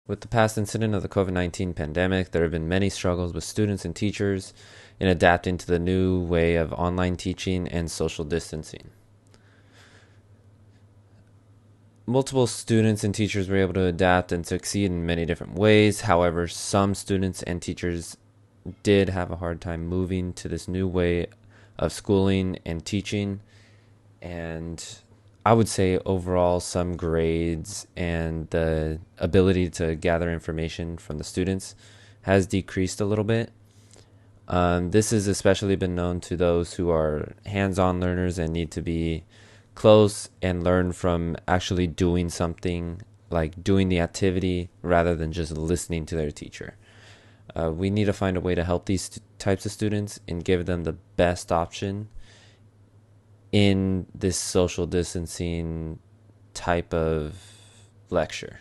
With the past incident of the COVID-19 pandemic, there have been many struggles with students and teachers in adapting to the new way of online teaching and social distancing. Multiple students and teachers were able to adapt and succeed in many different ways. However, some students and teachers did have a hard time moving to this new way of schooling and teaching. And I would say overall, some grades and the ability to gather information from the students has decreased a little bit. This has especially been known to those who are hands on learners and need to be close and learn from actually doing something, like doing the activity rather than just listening to their teacher. We need to find a way to help these types of students and give them the best option in this social distancing type of lecture.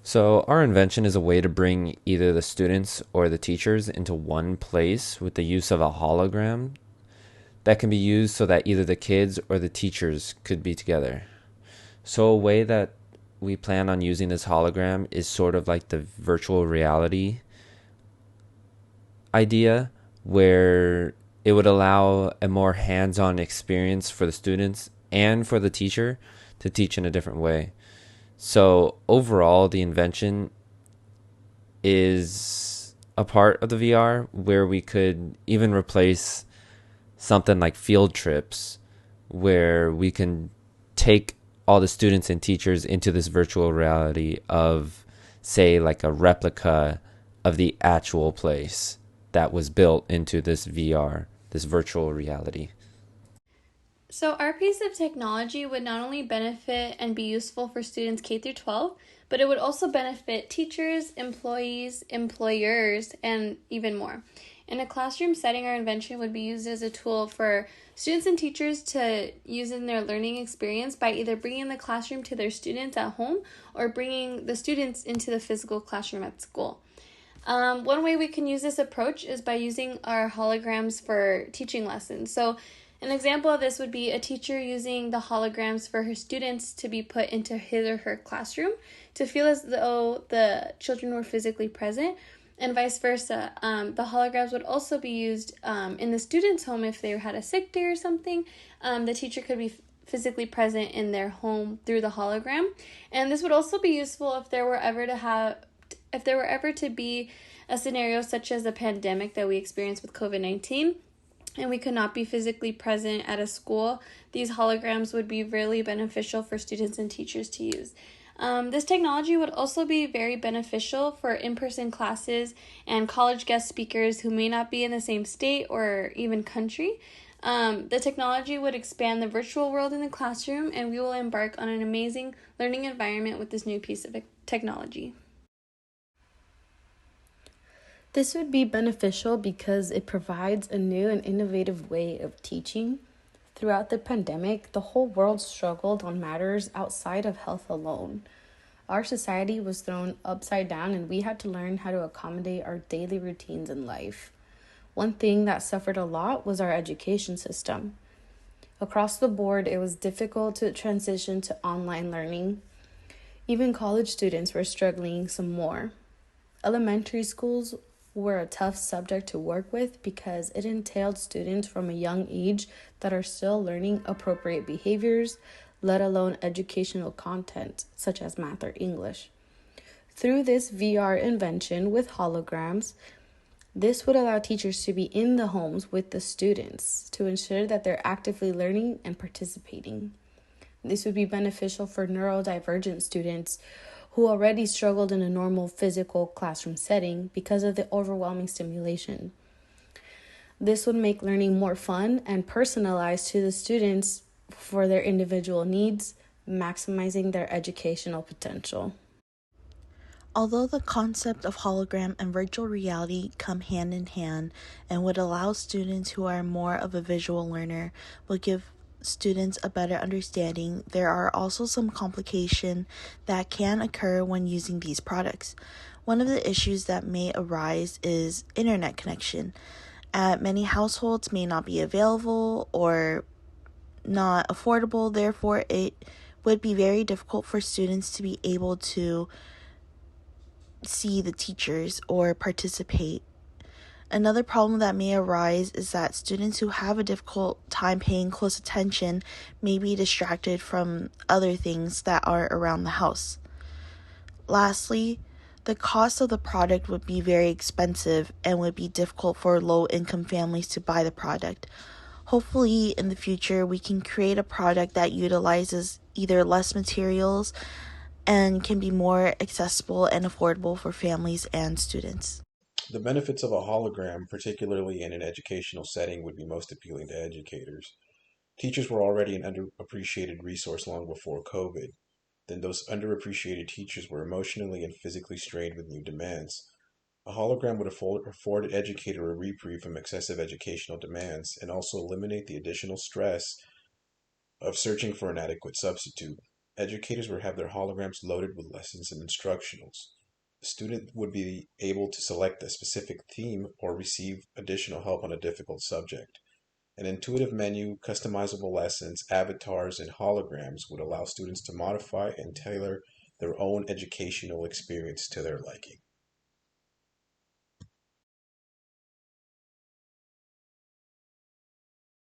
So, our invention is a way to bring either the students or the teachers into one place with the use of a hologram that can be used so that either the kids or the teachers could be together. So, a way that we plan on using this hologram is sort of like the virtual reality idea, where it would allow a more hands-on experience for the students and for the teacher to teach in a different way. So overall, the invention is a part of the VR where we could even replace something like field trips, where we can take all the students and teachers into this virtual reality of, say, like a replica of the actual place that was built into this VR, this virtual reality. So our piece of technology would not only benefit and be useful for students K through 12, but it would also benefit teachers, employees, employers, and even more. In a classroom setting, our invention would be used as a tool for students and teachers to use in their learning experience by either bringing the classroom to their students at home or bringing the students into the physical classroom at school. One way we can use this approach is by using our holograms for teaching lessons. So an example of this would be a teacher using the holograms for her students to be put into his or her classroom to feel as though the children were physically present, and vice versa. The holograms would also be used in the student's home if they had a sick day or something. The teacher could be physically present in their home through the hologram, and this would also be useful if there were ever to be a scenario such as a pandemic that we experienced with COVID-19 and we could not be physically present at a school. These holograms would be really beneficial for students and teachers to use. This technology would also be very beneficial for in-person classes and college guest speakers who may not be in the same state or even country. The technology would expand the virtual world in the classroom, and we will embark on an amazing learning environment with this new piece of technology. This would be beneficial because it provides a new and innovative way of teaching. Throughout the pandemic, the whole world struggled on matters outside of health alone. Our society was thrown upside down and we had to learn how to accommodate our daily routines in life. One thing that suffered a lot was our education system. Across the board, it was difficult to transition to online learning. Even college students were struggling some more. Elementary schools were a tough subject to work with because it entailed students from a young age that are still learning appropriate behaviors, let alone educational content such as math or English. Through this VR invention with holograms, this would allow teachers to be in the homes with the students to ensure that they're actively learning and participating. This would be beneficial for neurodivergent students who already struggled in a normal physical classroom setting because of the overwhelming stimulation. This would make learning more fun and personalized to the students for their individual needs, maximizing their educational potential. Although the concept of hologram and virtual reality come hand in hand and would allow students who are more of a visual learner will give students a better understanding, there are also some complications that can occur when using these products. One of the issues that may arise is internet connection. Many households may not be available or not affordable, therefore it would be very difficult for students to be able to see the teachers or participate. Another problem that may arise is that students who have a difficult time paying close attention may be distracted from other things that are around the house. Lastly, the cost of the product would be very expensive and would be difficult for low-income families to buy the product. Hopefully, in the future, we can create a product that utilizes either less materials and can be more accessible and affordable for families and students. The benefits of a hologram, particularly in an educational setting, would be most appealing to educators. Teachers were already an underappreciated resource long before COVID. Then those underappreciated teachers were emotionally and physically strained with new demands. A hologram would afford an educator a reprieve from excessive educational demands and also eliminate the additional stress of searching for an adequate substitute. Educators would have their holograms loaded with lessons and instructionals. The student would be able to select a specific theme or receive additional help on a difficult subject. An intuitive menu, customizable lessons, avatars, and holograms would allow students to modify and tailor their own educational experience to their liking.